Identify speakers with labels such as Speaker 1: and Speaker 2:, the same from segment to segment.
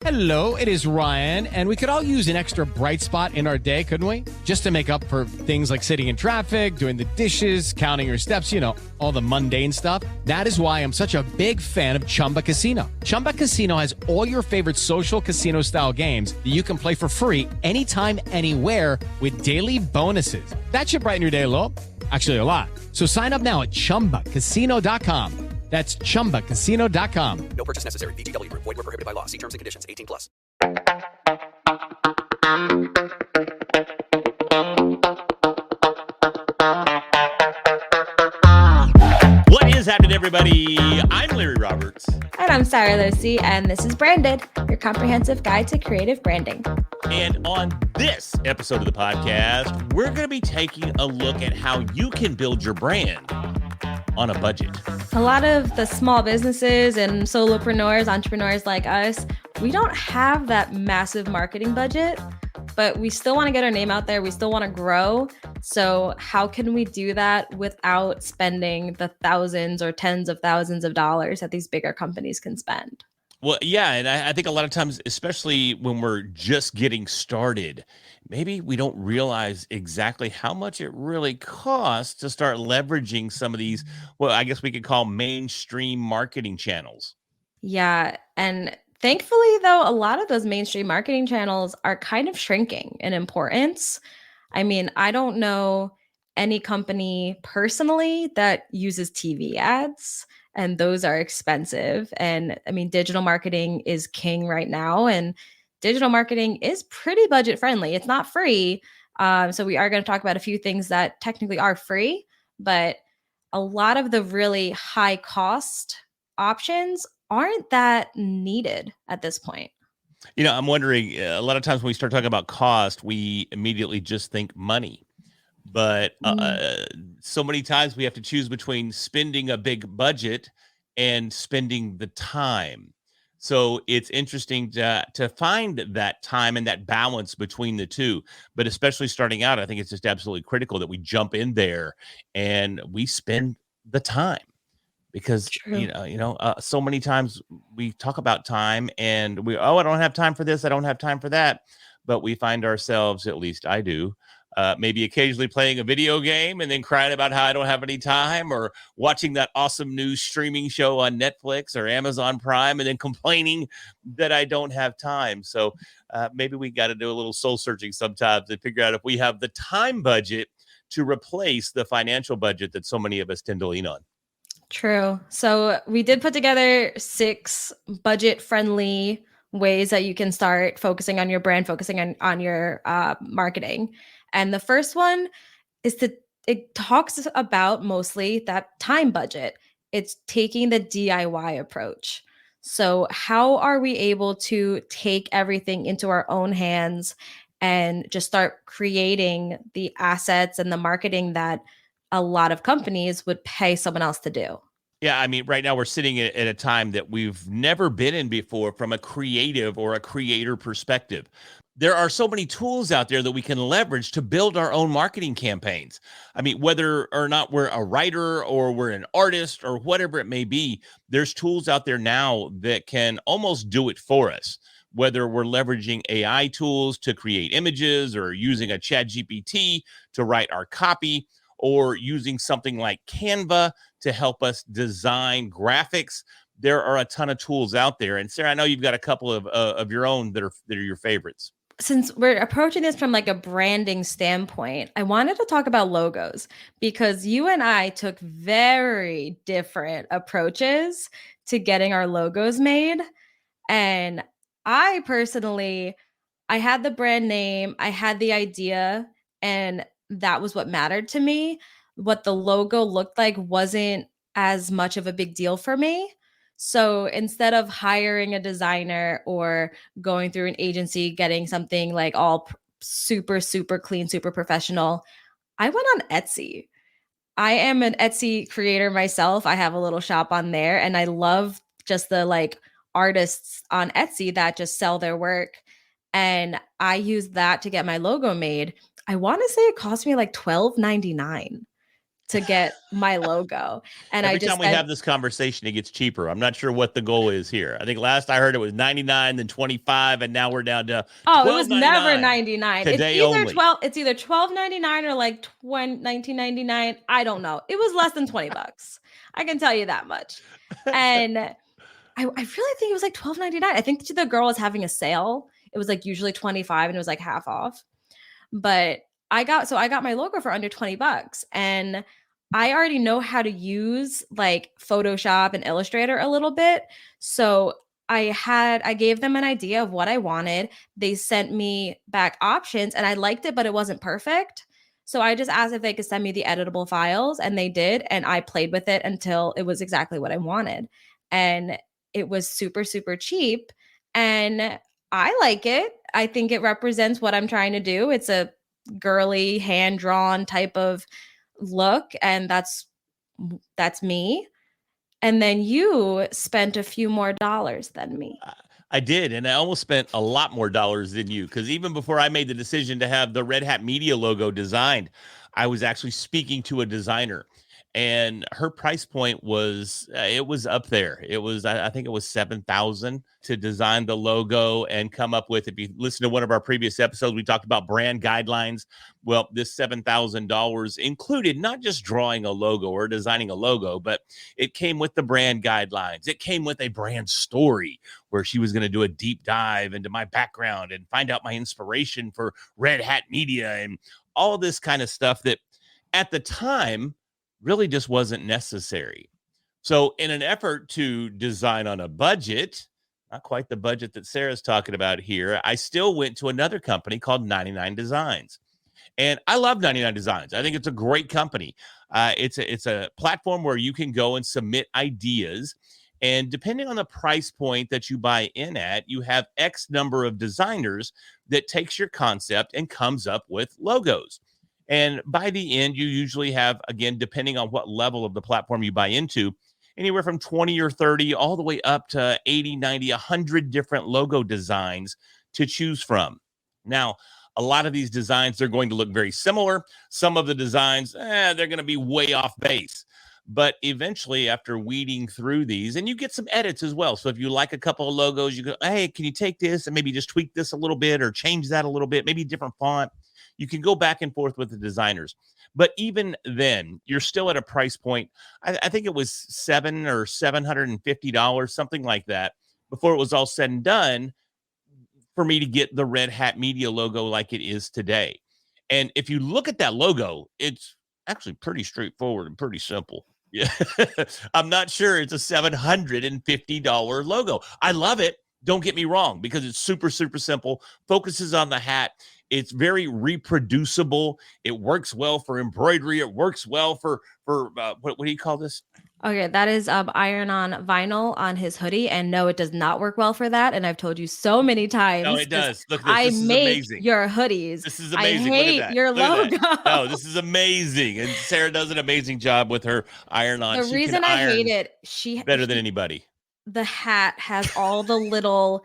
Speaker 1: Hello, it is Ryan, and we could all use an extra bright spot in our day, couldn't we? Just to make up for things like sitting in traffic, doing the dishes, counting your steps, all the mundane stuff. That is why I'm such a big fan of Chumba Casino. Chumba Casino has all your favorite social casino style games that you can play for free anytime, anywhere with daily bonuses. That should brighten your day a little. Actually, a lot. So sign up now at ChumbaCasino.com. That's ChumbaCasino.com.
Speaker 2: No purchase necessary. VGW Group. Void where prohibited by law. See terms and conditions. 18 plus.
Speaker 3: What is happening, everybody? I'm Larry Roberts.
Speaker 4: And I'm Sarah Lucy, and this is Branded, your comprehensive guide to creative branding.
Speaker 3: And on this episode of the podcast, we're going to be taking a look at how you can build your brand on a budget.
Speaker 4: A lot of the small businesses and solopreneurs, entrepreneurs like us, we don't have that massive marketing budget, but we still want to get our name out there. We still want to grow. So how can we do that without spending the thousands or tens of thousands of dollars that these bigger companies can spend?
Speaker 3: Well, yeah, and I think a lot of times, especially when we're just getting started, maybe we don't realize exactly how much it really costs to start leveraging some of these, well, I guess we could call mainstream marketing channels.
Speaker 4: Yeah. And thankfully, though, a lot of those mainstream marketing channels are kind of shrinking in importance. I mean, I don't know any company personally that uses TV ads, and those are expensive. And I mean, digital marketing is king right now, and digital marketing is pretty budget friendly. It's not free. So we are going to talk about a few things that technically are free, but a lot of the really high cost options aren't that needed at this point.
Speaker 3: I'm wondering, a lot of times when we start talking about cost, we immediately just think money. But so many times we have to choose between spending a big budget and spending the time. So it's interesting to find that time and that balance between the two. But especially starting out, I think it's just absolutely critical that we jump in there and we spend the time. Because,
Speaker 4: True.
Speaker 3: so many times we talk about time and I don't have time for this. I don't have time for that. But we find ourselves, at least I do, maybe occasionally playing a video game and then crying about how I don't have any time, or watching that awesome new streaming show on Netflix or Amazon Prime and then complaining that I don't have time. So maybe we got to do a little soul searching sometimes and figure out if we have the time budget to replace the financial budget that so many of us tend to lean on.
Speaker 4: True. So we did put together 6 budget-friendly ways that you can start focusing on your brand, focusing on your marketing. And the first one is it talks about mostly that time budget. It's taking the DIY approach. So how are we able to take everything into our own hands and just start creating the assets and the marketing that a lot of companies would pay someone else to do?
Speaker 3: Yeah, I mean, right now we're sitting at a time that we've never been in before from a creative or a creator perspective. There are so many tools out there that we can leverage to build our own marketing campaigns. I mean, whether or not we're a writer or we're an artist or whatever it may be, there's tools out there now that can almost do it for us. Whether we're leveraging AI tools to create images or using a Chat GPT to write our copy, or using something like Canva to help us design graphics. There are a ton of tools out there. And Sarah, I know you've got a couple of your own that are your favorites.
Speaker 4: Since we're approaching this from like a branding standpoint, I wanted to talk about logos, because you and I took very different approaches to getting our logos made. And I personally, I had the brand name, I had the idea, and that was what mattered to me. What the logo looked like wasn't as much of a big deal for me. So instead of hiring a designer or going through an agency, getting something like all super, super clean, super professional, I went on Etsy. I am an Etsy creator myself. I have a little shop on there, and I love just the like artists on Etsy that just sell their work. And I use that to get my logo made. I want to say it cost me like $12.99. to get my logo. And I
Speaker 3: Every
Speaker 4: just
Speaker 3: time we
Speaker 4: said,
Speaker 3: have this conversation, it gets cheaper. I'm not sure what the goal is here. I think last I heard it was 99, then 25, and now we're down to
Speaker 4: oh, it was never
Speaker 3: 12.99
Speaker 4: 99.
Speaker 3: today only.
Speaker 4: It's either 12.99 or like 19.99. I don't know. It was less than 20 bucks. I can tell you that much. And I really think it was like 12.99. I think the girl was having a sale. It was like usually 25 and it was like half off. But I got my logo for under 20 bucks, and I already know how to use like Photoshop and Illustrator a little bit. So I gave them an idea of what I wanted. They sent me back options and I liked it, but it wasn't perfect. So I just asked if they could send me the editable files, and they did, and I played with it until it was exactly what I wanted. And it was super super cheap, and I like it. I think it represents what I'm trying to do. It's a girly, hand drawn type of look, and that's me. And then you spent a few more dollars than me.
Speaker 3: I did, and I almost spent a lot more dollars than you, because even before I made the decision to have the Red Hat Media logo designed, I was actually speaking to a designer, and her price point was it was up there. It was I think it was 7,000 to design the logo and come up with. If you listen to one of our previous episodes, we talked about brand guidelines. Well, this $7,000 included not just drawing a logo or designing a logo, but it came with the brand guidelines. It came with a brand story where she was going to do a deep dive into my background and find out my inspiration for Red Hat Media and all this kind of stuff that at the time really just wasn't necessary. So, in an effort to design on a budget, not quite the budget that Sarah's talking about here, I still went to another company called 99 Designs. And I love 99 Designs. I think it's a great company. It's a platform where you can go and submit ideas. And depending on the price point that you buy in at, you have X number of designers that takes your concept and comes up with logos. And by the end, you usually have, again, depending on what level of the platform you buy into, anywhere from 20 or 30 all the way up to 80, 90, 100 different logo designs to choose from. Now, a lot of these designs, they're going to look very similar. Some of the designs, they're going to be way off base. But eventually, after weeding through these, and you get some edits as well. So if you like a couple of logos, you go, hey, can you take this and maybe just tweak this a little bit or change that a little bit, maybe a different font. You can go back and forth with the designers. But even then, you're still at a price point. I think it was $750, something like that, before it was all said and done, for me to get the Red Hat Media logo like it is today. And if you look at that logo, it's actually pretty straightforward and pretty simple. Yeah. I'm not sure it's a $750 logo. I love it. Don't get me wrong, because it's super, super simple, focuses on the hat. It's very reproducible. It works well for embroidery. It works well for what do you call this?
Speaker 4: Okay, that is iron-on vinyl on his hoodie, and no, it does not work well for that. And I've told you so many
Speaker 3: No,
Speaker 4: times,
Speaker 3: it does. Look at this.
Speaker 4: I
Speaker 3: This is
Speaker 4: make
Speaker 3: amazing.
Speaker 4: your hoodies.
Speaker 3: This is
Speaker 4: I
Speaker 3: amazing. Look at
Speaker 4: hate
Speaker 3: that.
Speaker 4: your
Speaker 3: Look at
Speaker 4: logo.
Speaker 3: that. No, this is amazing. And Sarah does an amazing job with her iron-on.
Speaker 4: The
Speaker 3: She
Speaker 4: reason
Speaker 3: can
Speaker 4: I
Speaker 3: iron
Speaker 4: hate it,
Speaker 3: better than anybody.
Speaker 4: the hat has all the little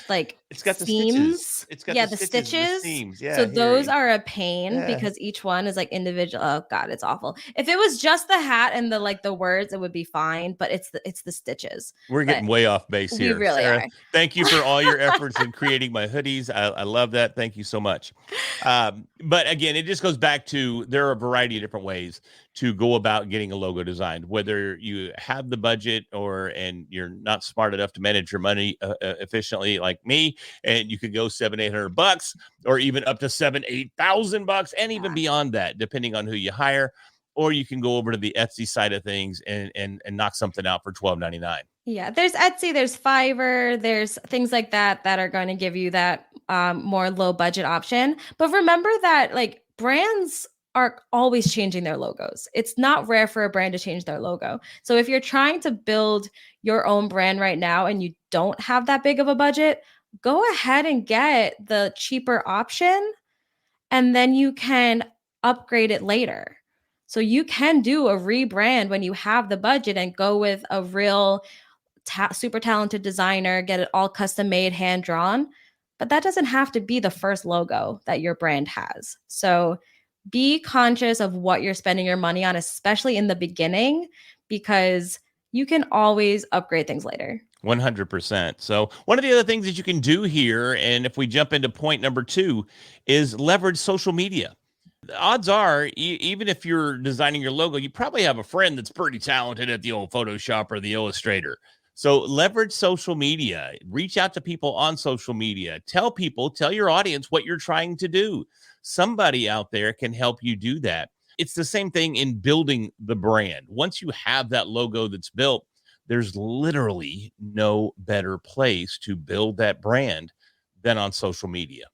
Speaker 4: like
Speaker 3: It's got the
Speaker 4: seams.
Speaker 3: stitches. It's got
Speaker 4: Yeah,
Speaker 3: the
Speaker 4: the
Speaker 3: stitches and the
Speaker 4: stitches.
Speaker 3: seams. Yeah,
Speaker 4: So
Speaker 3: here.
Speaker 4: those are a pain
Speaker 3: Yeah.
Speaker 4: because each one is like individual. Oh God, it's awful. If it was just the hat and the like the words, it would be fine. But it's the stitches.
Speaker 3: We're getting way off base
Speaker 4: We
Speaker 3: here.
Speaker 4: really
Speaker 3: Sarah,
Speaker 4: are.
Speaker 3: thank you for all your efforts in creating my hoodies. I love that. Thank you so much. But again, it just goes back to there are a variety of different ways to go about getting a logo designed, whether you have the budget and you're not smart enough to manage your money efficiently like me, and you could go $700-800 or even up to $8,000 and even beyond that, depending on who you hire. Or you can go over to the Etsy side of things and knock something out for $12.99.
Speaker 4: Yeah, there's Etsy, there's Fiverr, there's things like that that are going to give you that more low budget option. But remember that like brands are always changing their logos. It's not rare for a brand to change their logo. So if you're trying to build your own brand right now and you don't have that big of a budget, go ahead and get the cheaper option, and then you can upgrade it later. So you can do a rebrand when you have the budget and go with a real super talented designer, get it all custom made, hand drawn. But that doesn't have to be the first logo that your brand has. So be conscious of what you're spending your money on, especially in the beginning, because you can always upgrade things later.
Speaker 3: 100%. So, one of the other things that you can do here, and if we jump into point number 2, is leverage social media. The odds are, even if you're designing your logo, you probably have a friend that's pretty talented at the old Photoshop or the Illustrator. So, leverage social media, reach out to people on social media, tell your audience what you're trying to do. Somebody out there can help you do that. It's the same thing in building the brand. Once you have that logo that's built, there's literally no better place to build that brand than on social media.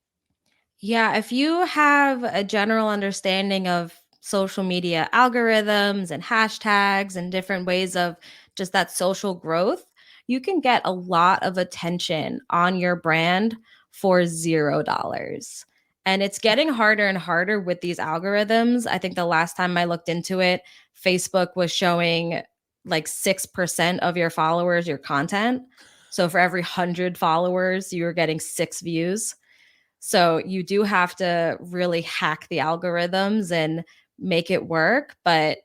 Speaker 4: Yeah, if you have a general understanding of social media algorithms and hashtags and different ways of just that social growth, you can get a lot of attention on your brand for $0. And it's getting harder and harder with these algorithms. I think the last time I looked into it, Facebook was showing like 6% of your followers your content. So for every 100 followers, you were getting 6 views. So you do have to really hack the algorithms and make it work, but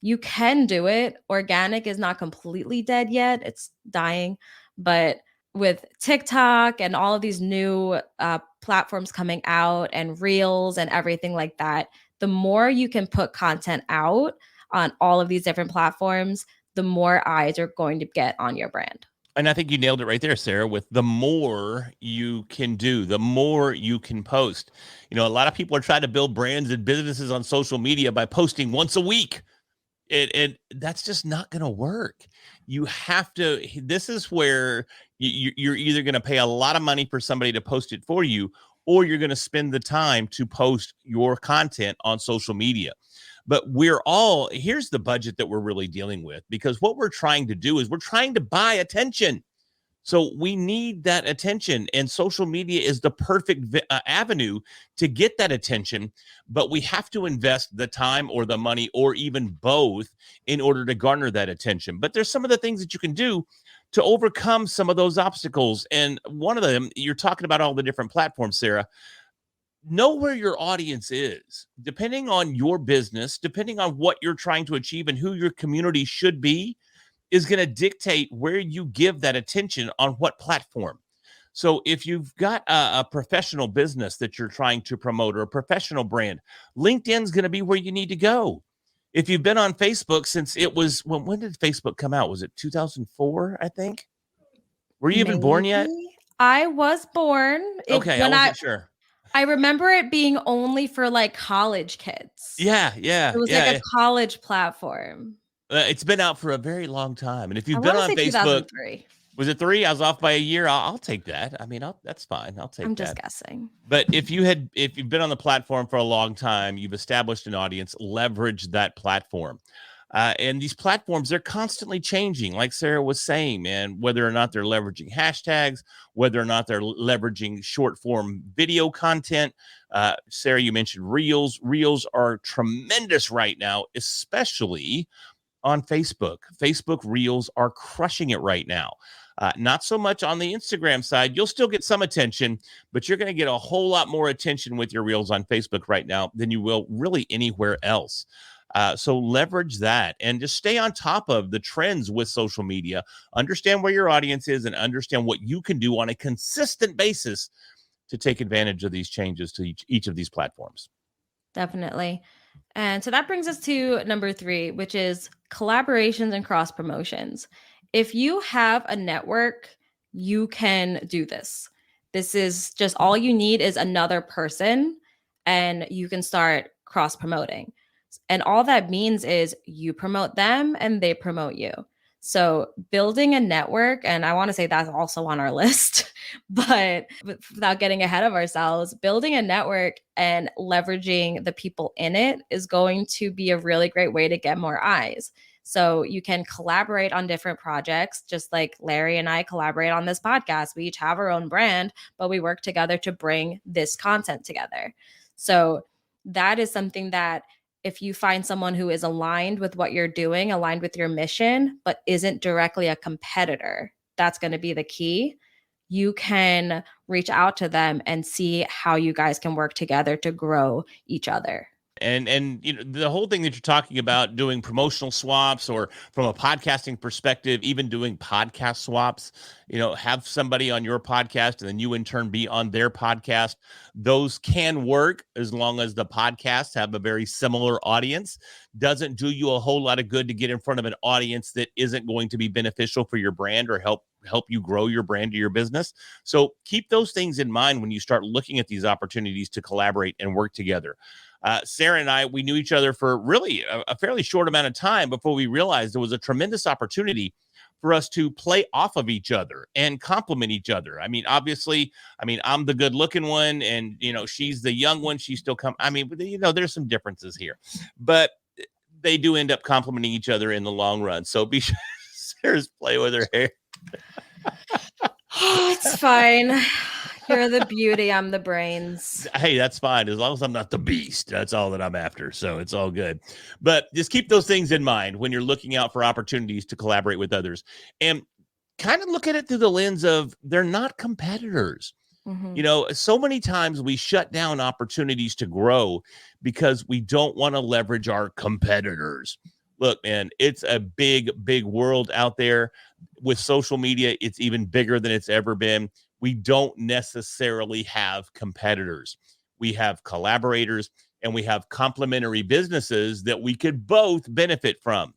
Speaker 4: you can do it. Organic is not completely dead yet, it's dying. But with TikTok and all of these new platforms coming out and reels and everything like that, the more you can put content out on all of these different platforms, the more eyes are going to get on your brand.
Speaker 3: And I think you nailed it right there, Sarah, with the more you can do, the more you can post. A lot of people are trying to build brands and businesses on social media by posting once a week. And that's just not going to work. You have to, this is where you're either going to pay a lot of money for somebody to post it for you, or you're going to spend the time to post your content on social media. But here's the budget that we're really dealing with, because what we're trying to do is we're trying to buy attention. So we need that attention, and social media is the perfect avenue to get that attention. But we have to invest the time or the money or even both in order to garner that attention. But there's some of the things that you can do to overcome some of those obstacles. And one of them, you're talking about all the different platforms, Sarah. Know where your audience is. Depending on your business, depending on what you're trying to achieve and who your community should be, is going to dictate where you give that attention on what platform. So if you've got a professional business that you're trying to promote, or a professional brand, LinkedIn's going to be where you need to go. If you've been on Facebook since it was, when did Facebook come out? Was it 2004, I think? Were you even born yet?
Speaker 4: I was born.
Speaker 3: Okay, I wasn't sure.
Speaker 4: I remember it being only for like college kids.
Speaker 3: Yeah.
Speaker 4: It was like a college platform.
Speaker 3: It's been out for a very long time. And if you've
Speaker 4: I
Speaker 3: been
Speaker 4: wanna
Speaker 3: on
Speaker 4: say
Speaker 3: Facebook,
Speaker 4: 2003.
Speaker 3: was it 3? I was off by a year. I'll take that. I mean, that's fine. I'll take that.
Speaker 4: I'm just guessing.
Speaker 3: But if you've been on the platform for a long time, you've established an audience, leverage that platform. And these platforms, they're constantly changing, like Sarah was saying, man, whether or not they're leveraging hashtags, whether or not they're leveraging short form video content. Sarah, you mentioned Reels. Reels are tremendous right now, especially on Facebook. Facebook Reels are crushing it right now. Not so much on the Instagram side. You'll still get some attention, but you're going to get a whole lot more attention with your Reels on Facebook right now than you will really anywhere else. So leverage that and just stay on top of the trends with social media. Understand where your audience is and understand what you can do on a consistent basis to take advantage of these changes to each of these platforms.
Speaker 4: Definitely. And so that brings us to number 3, which is collaborations and cross promotions. If you have a network, you can do this. This is just all you need is another person, and you can start cross promoting. And all that means is you promote them and they promote you. So building a network, and I want to say that's also on our list, but without getting ahead of ourselves, building a network and leveraging the people in it is going to be a really great way to get more eyes. So you can collaborate on different projects, just like Larry and I collaborate on this podcast. We each have our own brand, but we work together to bring this content together. So that is something that if you find someone who is aligned with what you're doing, aligned with your mission, but isn't directly a competitor, that's going to be the key. You can reach out to them and see how you guys can work together to grow each other.
Speaker 3: And the whole thing that you're talking about doing promotional swaps, or from a podcasting perspective, even doing podcast swaps, have somebody on your podcast and then you in turn be on their podcast. Those can work as long as the podcasts have a very similar audience. Doesn't do you a whole lot of good to get in front of an audience that isn't going to be beneficial for your brand or help you grow your brand or your business. So keep those things in mind when you start looking at these opportunities to collaborate and work together. Sarah and I, we knew each other for really a fairly short amount of time before we realized there was a tremendous opportunity for us to play off of each other and complement each other. I mean, obviously, I'm the good looking one and, she's the young one. She's still there's some differences here, but they do end up complementing each other in the long run. So be sure Sarah's play with her hair.
Speaker 4: Oh, it's fine. You're the beauty. I'm the brains.
Speaker 3: Hey, that's fine. As long as I'm not the beast, that's all that I'm after. So it's all good. But just keep those things in mind when you're looking out for opportunities to collaborate with others, and kind of look at it through the lens of they're not competitors.
Speaker 4: Mm-hmm.
Speaker 3: So many times we shut down opportunities to grow because we don't want to leverage our competitors. Look, man, it's a big, big world out there. With social media, it's even bigger than it's ever been. We don't necessarily have competitors. We have collaborators, and we have complementary businesses that we could both benefit from.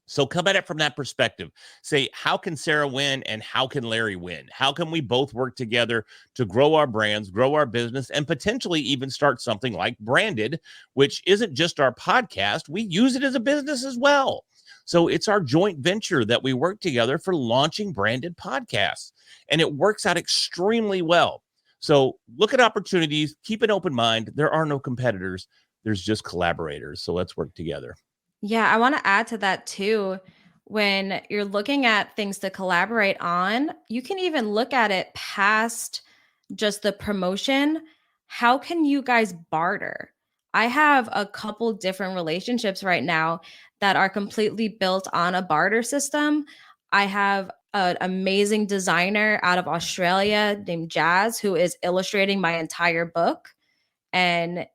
Speaker 3: So come at it from that perspective. Say, how can Sarah win and how can Larry win? How can we both work together to grow our brands, grow our business, and potentially even start something like Branded, which isn't just our podcast. We use it as a business as well. So it's our joint venture that we work together for launching Branded podcasts, and it works out extremely well. So look at opportunities, keep an open mind. There are no competitors. There's just collaborators. So let's work together.
Speaker 4: Yeah, I want to add to that too. When you're looking at things to collaborate on, you can even look at it past just the promotion. How can you guys barter? I have a couple different relationships right now that are completely built on a barter system. I have an amazing designer out of Australia named Jazz who is illustrating my entire book. And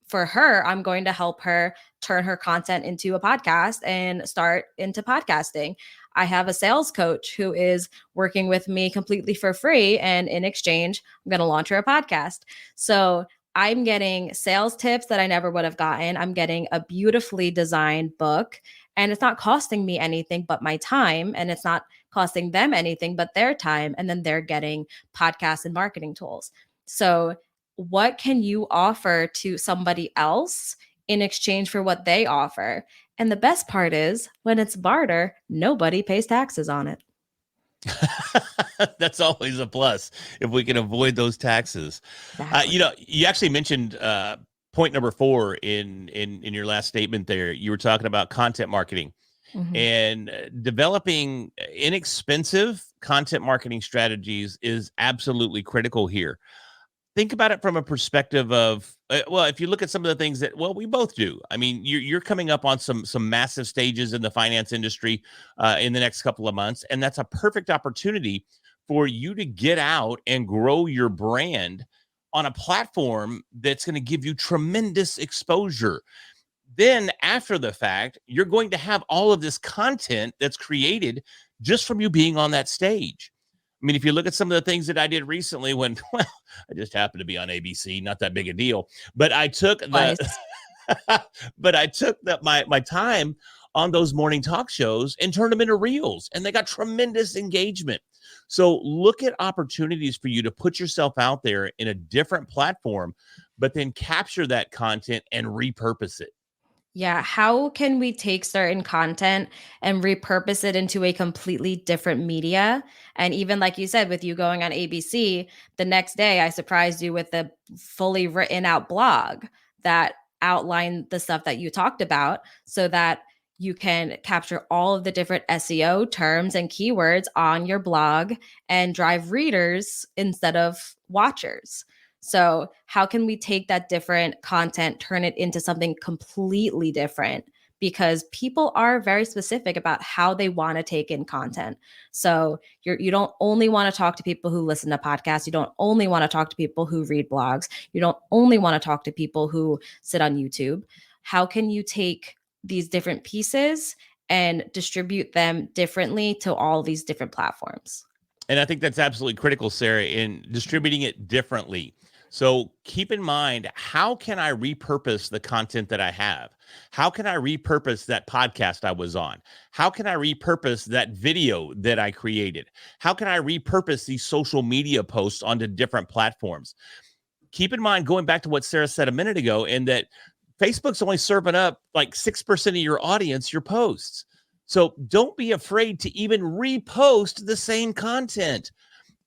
Speaker 4: for her, I'm going to help her turn her content into a podcast and start into podcasting. I have a sales coach who is working with me completely for free. And in exchange, I'm going to launch her a podcast. So I'm getting sales tips that I never would have gotten. I'm getting a beautifully designed book, and it's not costing me anything but my time. And it's not costing them anything but their time. And then they're getting podcasts and marketing tools. So what can you offer to somebody else in exchange for what they offer? And the best part is when it's barter, nobody pays taxes on it.
Speaker 3: That's always a plus if we can avoid those taxes.
Speaker 4: Exactly.
Speaker 3: You actually mentioned point number 4 in your last statement there. You were talking about content marketing.
Speaker 4: Mhm.
Speaker 3: And developing inexpensive content marketing strategies is absolutely critical here. Think about it from a perspective of, if you look at some of the things that, we both do. I mean, you're coming up on some massive stages in the finance industry in the next couple of months, and that's a perfect opportunity for you to get out and grow your brand on a platform that's going to give you tremendous exposure. Then after the fact, you're going to have all of this content that's created just from you being on that stage. I mean, if you look at some of the things that I did recently when, I just happened to be on ABC, not that big a deal, but I took
Speaker 4: Twice.
Speaker 3: my time on those morning talk shows and turned them into reels, and they got tremendous engagement. So look at opportunities for you to put yourself out there in a different platform, but then capture that content and repurpose it.
Speaker 4: Yeah. How can we take certain content and repurpose it into a completely different media? And even like you said, with you going on ABC, the next day I surprised you with a fully written out blog that outlined the stuff that you talked about so that you can capture all of the different SEO terms and keywords on your blog and drive readers instead of watchers. So, how can we take that different content, turn it into something completely different, because people are very specific about how they want to take in content. So you don't only want to talk to people who listen to podcasts. You don't only want to talk to people who read blogs. You don't only want to talk to people who sit on YouTube. How can you take these different pieces and distribute them differently to all these different platforms?
Speaker 3: And I think that's absolutely critical, Sarah, in distributing it differently. So keep in mind, how can I repurpose the content that I have? How can I repurpose that podcast I was on? How can I repurpose that video that I created? How can I repurpose these social media posts onto different platforms? Keep in mind, going back to what Sarah said a minute ago, in that Facebook's only serving up like 6% of your audience, your posts. So don't be afraid to even repost the same content.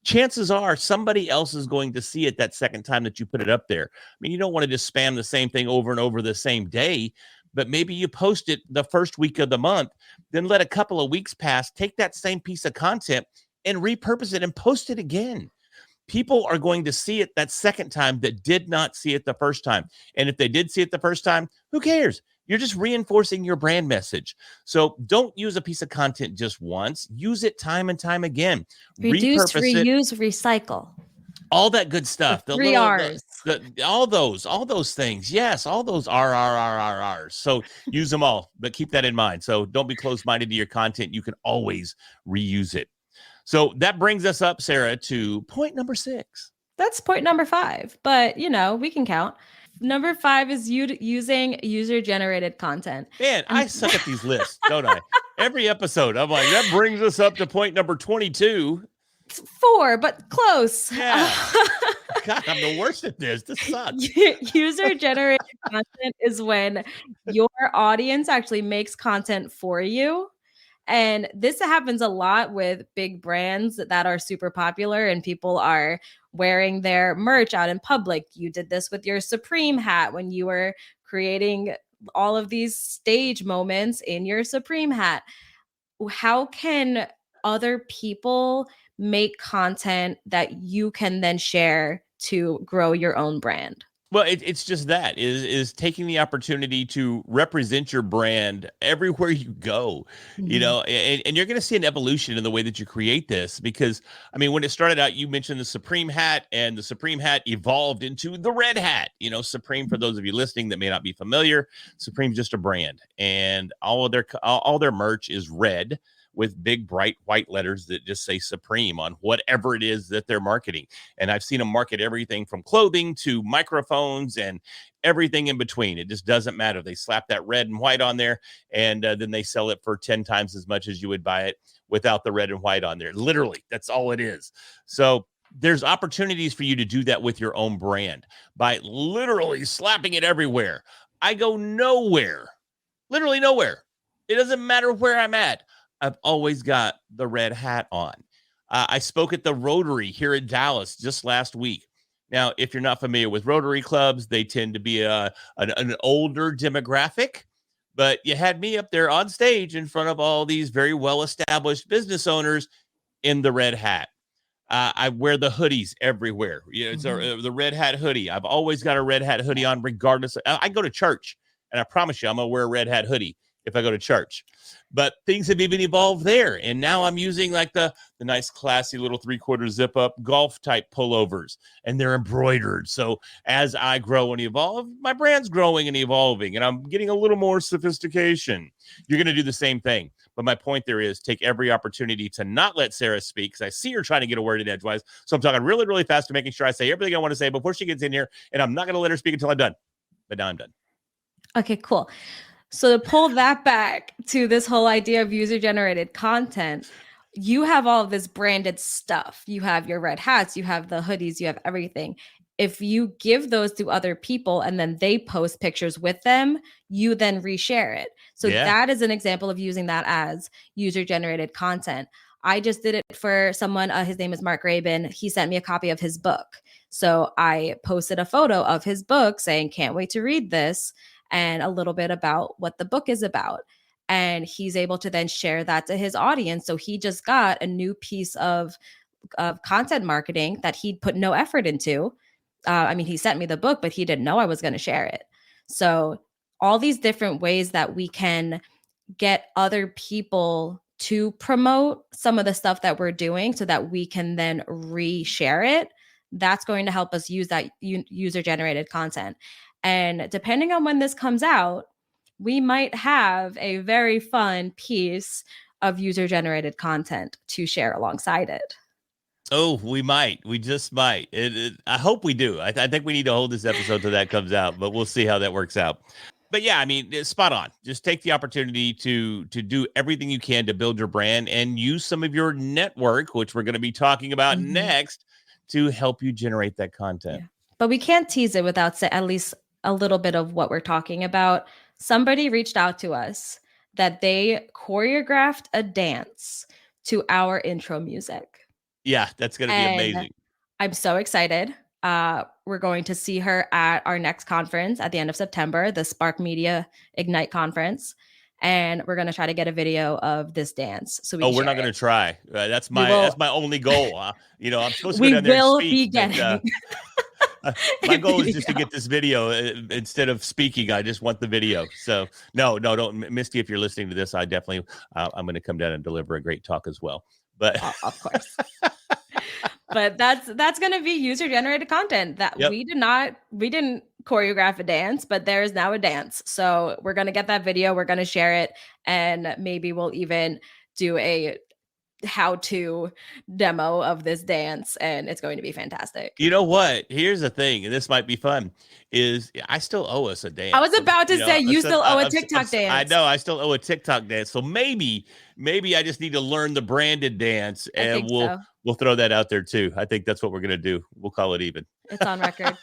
Speaker 3: Chances are somebody else is going to see it that second time that you put it up there. I mean, you don't want to just spam the same thing over and over the same day, but maybe you post it the first week of the month, then let a couple of weeks pass, take that same piece of content and repurpose it and post it again. People are going to see it that second time that did not see it the first time. And if they did see it the first time, who cares? You're just reinforcing your brand message. So don't use a piece of content just once. Use it time and time again.
Speaker 4: Reduce,
Speaker 3: Repurpose it.
Speaker 4: reuse, recycle.
Speaker 3: All that good stuff.
Speaker 4: The three R's.
Speaker 3: All those things. Yes, all those R's. So use them all, but keep that in mind. So don't be closed-minded to your content. You can always reuse it. So that brings us up, Sarah, to point number 6.
Speaker 4: That's point number 5, but we can count. Number 5 is using user-generated content.
Speaker 3: Man, I suck at these lists, don't I? Every episode, I'm like, that brings us up to point number 22.
Speaker 4: 4, but close.
Speaker 3: Yeah. God, I'm the worst at this. This sucks.
Speaker 4: User-generated content is when your audience actually makes content for you. And this happens a lot with big brands that are super popular and people are wearing their merch out in public. You did this with your Supreme hat when you were creating all of these stage moments in your Supreme hat. How can other people make content that you can then share to grow your own brand?
Speaker 3: Well, it's just that is taking the opportunity to represent your brand everywhere you go, and you're going to see an evolution in the way that you create this, because I mean, when it started out, you mentioned the Supreme hat, and the Supreme hat evolved into the red hat. Supreme, for those of you listening that may not be familiar, Supreme's just a brand, and all their merch is red with big bright white letters that just say Supreme on whatever it is that they're marketing. And I've seen them market everything from clothing to microphones and everything in between. It just doesn't matter. They slap that red and white on there, and then they sell it for 10 times as much as you would buy it without the red and white on there. Literally, that's all it is. So there's opportunities for you to do that with your own brand by literally slapping it everywhere. I go nowhere, literally nowhere. It doesn't matter where I'm at. I've always got the red hat on. I spoke at the Rotary here in Dallas just last week. Now, if you're not familiar with Rotary clubs, they tend to be an older demographic, but you had me up there on stage in front of all these very well-established business owners in the red hat. I wear the hoodies everywhere. It's the red hat hoodie. I've always got a red hat hoodie on, regardless. I go to church, and I promise you, I'm going to wear a red hat hoodie if I go to church. But things have even evolved there. And now I'm using like the nice classy little 3/4 zip up golf type pullovers, and they're embroidered. So as I grow and evolve, my brand's growing and evolving, and I'm getting a little more sophistication. You're going to do the same thing. But my point there is take every opportunity to not let Sarah speak, because I see her trying to get a word in edgewise. So I'm talking really, really fast to making sure I say everything I want to say before she gets in here, and I'm not going to let her speak until I'm done. But now I'm done.
Speaker 4: Okay, cool. So to pull that back to this whole idea of user-generated content, you have all of this branded stuff. You have your red hats, you have the hoodies, you have everything. If you give those to other people and then they post pictures with them, you then reshare it. So that is an example of using that as user-generated content. I just did it for someone. His name is Mark Rabin. He sent me a copy of his book. So I posted a photo of his book saying, can't wait to read this, and a little bit about what the book is about. And he's able to then share that to his audience. So he just got a new piece of content marketing that he'd put no effort into. He sent me the book, but he didn't know I was going to share it. So all these different ways that we can get other people to promote some of the stuff that we're doing so that we can then reshare it. That's going to help us use that user generated content. And depending on when this comes out, we might have a very fun piece of user generated content to share alongside it.
Speaker 3: Oh, we might. We just might. I hope we do. I think we need to hold this episode till that comes out, but we'll see how that works out. But yeah, I mean, it's spot on. Just take the opportunity to do everything you can to build your brand and use some of your network, which we're going to be talking about next, to help you generate that content.
Speaker 4: Yeah. But we can't tease it without at least a little bit of what we're talking about. Somebody reached out to us that they choreographed a dance to our intro music.
Speaker 3: Yeah, that's going to be amazing.
Speaker 4: I'm so excited. We're going to see her at our next conference at the end of September, the Spark Media Ignite conference. And we're going to try to get a video of this dance. So
Speaker 3: we're not going to try. That's my only goal. I'm supposed to go down there and speak.
Speaker 4: Be getting.
Speaker 3: My goal is just to get this video instead of speaking. I just want the video. So no, don't, Misty. If you're listening to this, I'm going to come down and deliver a great talk as well. But
Speaker 4: of course. But that's going to be user generated content that we didn't choreograph a dance, but there is now a dance. So we're going to get that video. We're going to share it. And maybe we'll even do a how-to demo of this dance, and it's going to be fantastic.
Speaker 3: You know what? Here's the thing, and this might be fun, is I still owe us a dance.
Speaker 4: I was about to say, you still owe a TikTok dance.
Speaker 3: I know, I still owe a TikTok dance. So maybe I just need to learn the branded dance, and we'll throw that out there too. I think that's what we're going to do. We'll call it even.
Speaker 4: It's on record.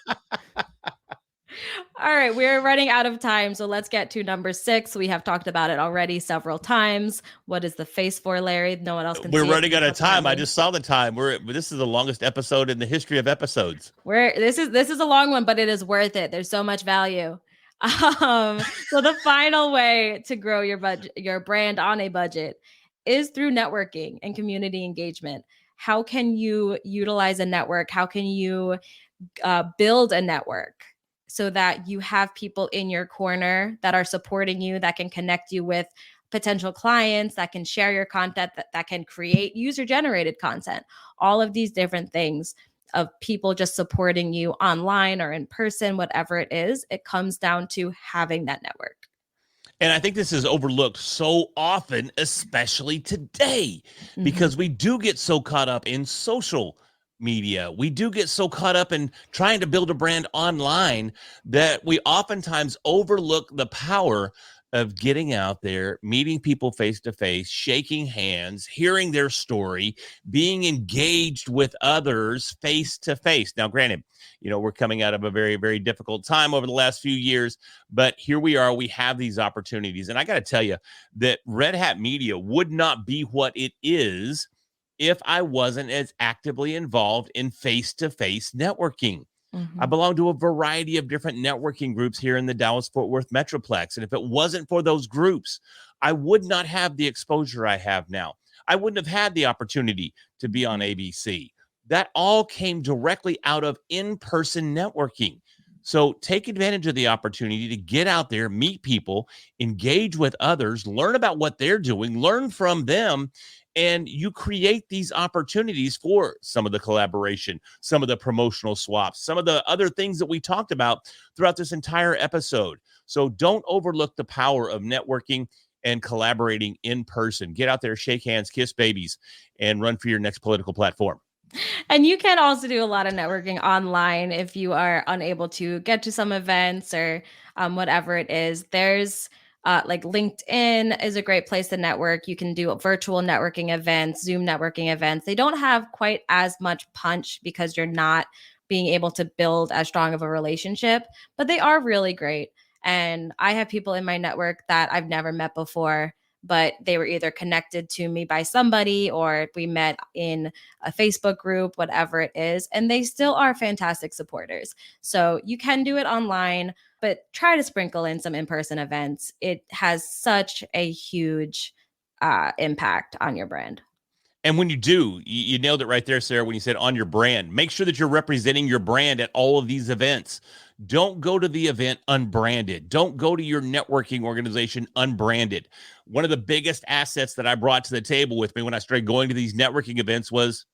Speaker 4: All right, we're running out of time, so let's get to number 6. We have talked about it already several times. What is the face for, Larry? No one else can see it.
Speaker 3: We're running out of time. I just saw the time. This is the longest episode in the history of episodes.
Speaker 4: This is a long one, but it is worth it. There's so much value. So the final way to grow your brand on a budget is through networking and community engagement. How can you utilize a network? How can you build a network so that you have people in your corner that are supporting you, that can connect you with potential clients, that can share your content, that can create user-generated content, all of these different things of people just supporting you online or in person, whatever it is, it comes down to having that network.
Speaker 3: And I think this is overlooked so often, especially today, because we do get so caught up in social media. We do get so caught up in trying to build a brand online that we oftentimes overlook the power of getting out there, meeting people face to face, shaking hands, hearing their story, being engaged with others face to face. Now, granted, we're coming out of a very, very difficult time over the last few years, but here we are. We have these opportunities. And I got to tell you that Red Hat Media would not be what it is if I wasn't as actively involved in face-to-face networking. I belong to a variety of different networking groups here in the Dallas-Fort Worth Metroplex. And if it wasn't for those groups, I would not have the exposure I have now. I wouldn't have had the opportunity to be on ABC. That all came directly out of in-person networking. So take advantage of the opportunity to get out there, meet people, engage with others, learn about what they're doing, learn from them, and you create these opportunities for some of the collaboration, some of the promotional swaps, some of the other things that we talked about throughout this entire episode. So don't overlook the power of networking and collaborating in person. Get out there, shake hands, kiss babies, and run for your next political platform.
Speaker 4: And you can also do a lot of networking online if you are unable to get to some events or whatever it is. There's like LinkedIn is a great place to network. You can do virtual networking events, Zoom networking events. They don't have quite as much punch because you're not being able to build as strong of a relationship, but they are really great. And I have people in my network that I've never met before, but they were either connected to me by somebody or we met in a Facebook group, whatever it is, and they still are fantastic supporters. So you can do it online, but try to sprinkle in some in-person events. It has such a huge impact on your brand.
Speaker 3: And when you do, you nailed it right there, Sarah, when you said on your brand. Make sure that you're representing your brand at all of these events. Don't go to the event unbranded. Don't go to your networking organization unbranded. One of the biggest assets that I brought to the table with me when I started going to these networking events was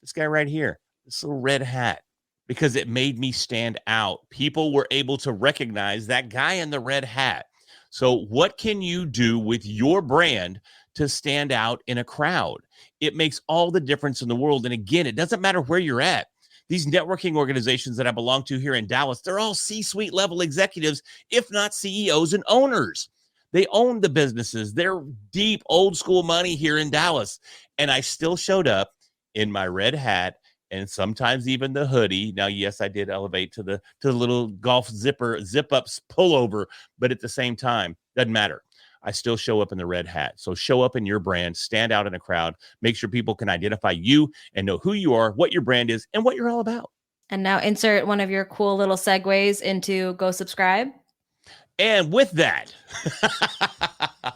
Speaker 3: this guy right here, this little red hat, because it made me stand out. People were able to recognize that guy in the red hat. So what can you do with your brand to stand out in a crowd? It makes all the difference in the world. And again, it doesn't matter where you're at. These networking organizations that I belong to here in Dallas, they're all C-suite level executives, if not CEOs and owners. They own the businesses. They're deep old school money here in Dallas. And I still showed up in my red hat and sometimes even the hoodie. Now, yes, I did elevate to the little golf zip ups pullover, but at the same time, doesn't matter. I still show up in the red hat. So show up in your brand, stand out in a crowd, make sure people can identify you and know who you are, what your brand is, and what you're all about.
Speaker 4: And now insert one of your cool little segues into go subscribe.
Speaker 3: And with that,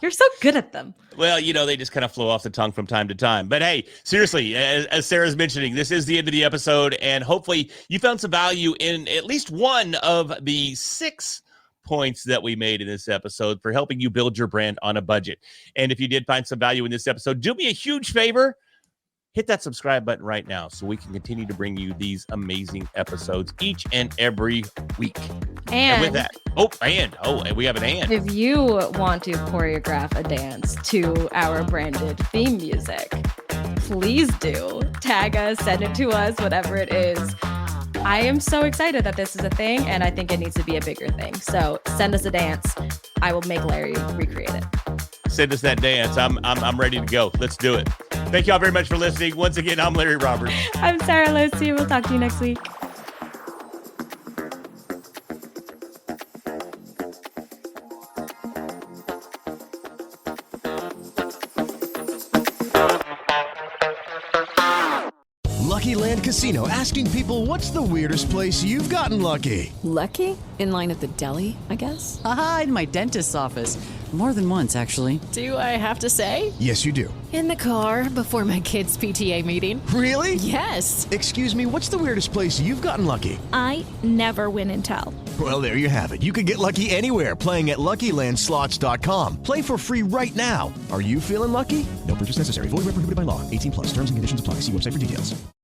Speaker 4: you're so good at them.
Speaker 3: Well, they just kind of flow off the tongue from time to time. But hey, seriously, as Sarah's mentioning, this is the end of the episode. And hopefully you found some value in at least one of the 6 points that we made in this episode for helping you build your brand on a budget. And if you did find some value in this episode, do me a huge favor. Hit that subscribe button right now so we can continue to bring you these amazing episodes each and every week. And with that, and we have an and.
Speaker 4: If you want to choreograph a dance to our branded theme music, please do. Tag us, send it to us, whatever it is. I am so excited that this is a thing, and I think it needs to be a bigger thing. So send us a dance. I will make Larry recreate it.
Speaker 3: Send us that dance. I'm ready to go. Let's do it. Thank you all very much for listening. Once again, I'm Larry Roberts.
Speaker 4: I'm Sarah Lucy. We'll talk to you next week.
Speaker 5: Lucky Land Casino, asking people, what's the weirdest place you've gotten lucky?
Speaker 6: Lucky? In line at the deli, I guess?
Speaker 7: Aha, in my dentist's office. More than once, actually.
Speaker 6: Do I have to say?
Speaker 5: Yes, you do.
Speaker 6: In the car before my kids' PTA meeting.
Speaker 5: Really?
Speaker 6: Yes.
Speaker 5: Excuse me, what's the weirdest place you've gotten lucky?
Speaker 8: I never win and tell.
Speaker 5: Well, there you have it. You can get lucky anywhere, playing at LuckyLandSlots.com. Play for free right now. Are you feeling lucky? No purchase necessary. Void where prohibited by law. 18+. Terms and conditions apply. See website for details.